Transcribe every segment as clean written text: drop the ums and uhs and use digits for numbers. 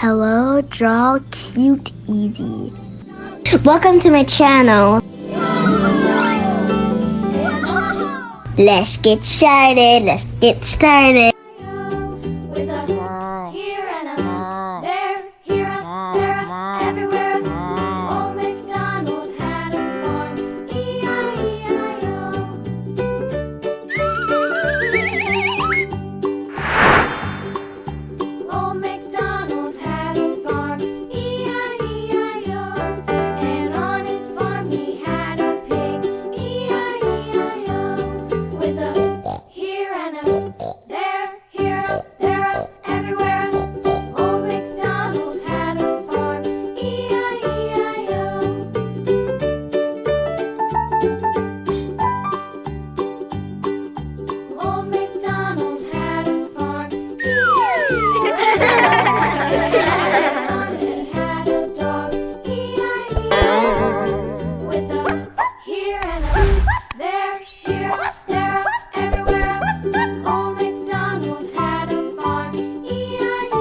Hello, draw cute easy. Welcome to my channel. Let's get started. With a here and a there, here, there, everywhere. Old MacDonald had a farm, E-I-E-I-O. Old MacDonald had a farm, E-I-E-I-O. And on his farm he had a pig, E-I-E-I-O. With a here and a there, here, there, everywhere. Old MacDonald had a farm, E-I-E-I-O. Old MacDonald had a farm, E-I-E-I-O. He had a dog, E-I-E-I-O. With a here and a there, here, there, everywhere. Old MacDonald had a farm, E-I-E-I-O.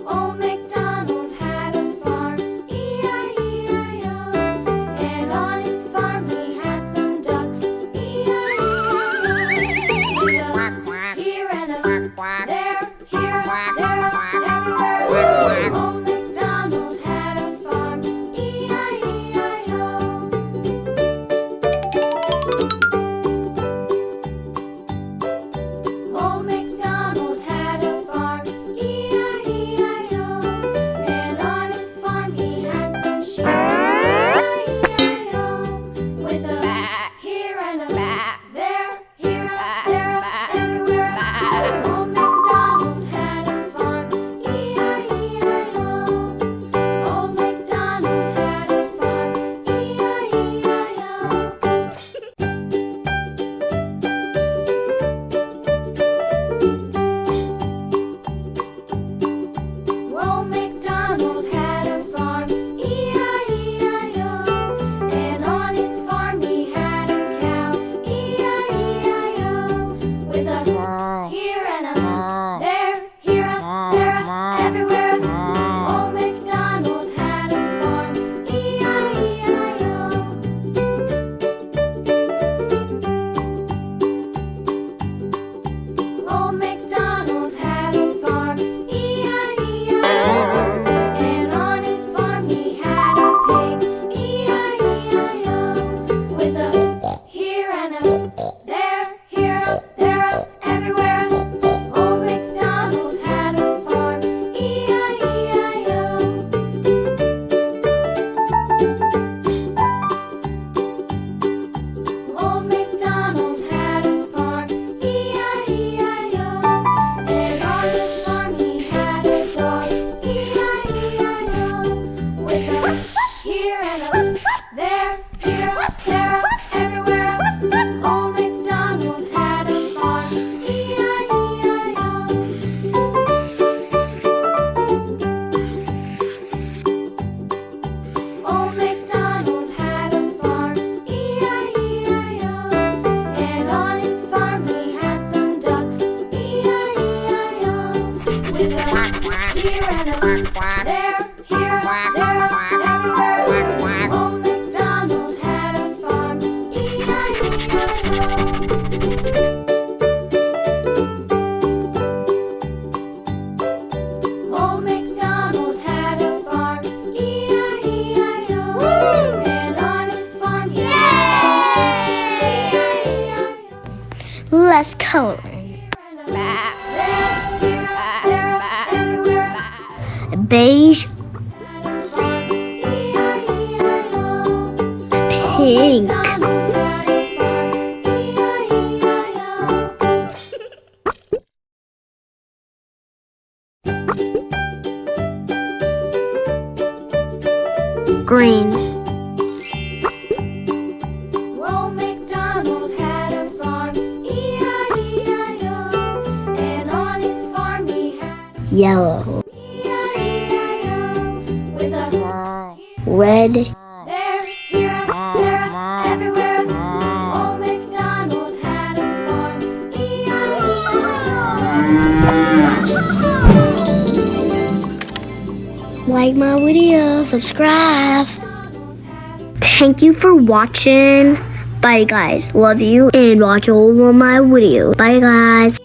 Old MacDonald had a farm, E-I-E-I-O. And on his farm he had some ducks, E-I-E-I-O. With a here and a there, here, there, everywhere. Old MacDonald had a farm, E-I-E-I-O. Old MacDonald had a farm, E-I-E-I-O. And on his farm he had some sheep, E-I-E-I-O. With a here and a there, here, there, everywhere. Old MacDonald had a farm, E-I-E-I-O. Old MacDonald had a farm, E-I-E-I-O. Old MacDonald had a farm, E-I-E-I-O. And on his farm he had a cow, E-I-E-I-O. With a here and a there, here, there, everywhere. Old MacDonald had a farm, E-I-E-I-O. Old MacDonald had a farm, E-I-E-I-O. And on his farm he had a pig, E-I-E-I-O. With a here and a there, here, there, everywhere. Old MacDonald had a farm, E-I-E-I-O. Old MacDonald had a farm, E-I-E-I-O. And on his farm he had a dog, E-I-E-I-O. With a here and a there, here, there, everywhere. Old MacDonald had a farm, E-I-E-I-O. Old MacDonald had a farm, E-I-E-I-O. And on his farm he had some ducks, E-I-E-I-O. With a here and a there, here, there, everywhere. Old MacDonald had a farm, E-I-E-I-O. Old MacDonald had a farm, E-I-E-I-O. And on his farm he had some sheep, E-I-E-I-O. Let's color. Beige, pink, green, Old MacDonald had a farm, E-I-E-I-O. And on his farm he had yellow, E-I-E-I-O. With a red, there, here, there, everywhere. Old MacDonald had a farm. Like my video, subscribe. Thank you for watching. Bye guys, love you and watch all of my videos. Bye guys.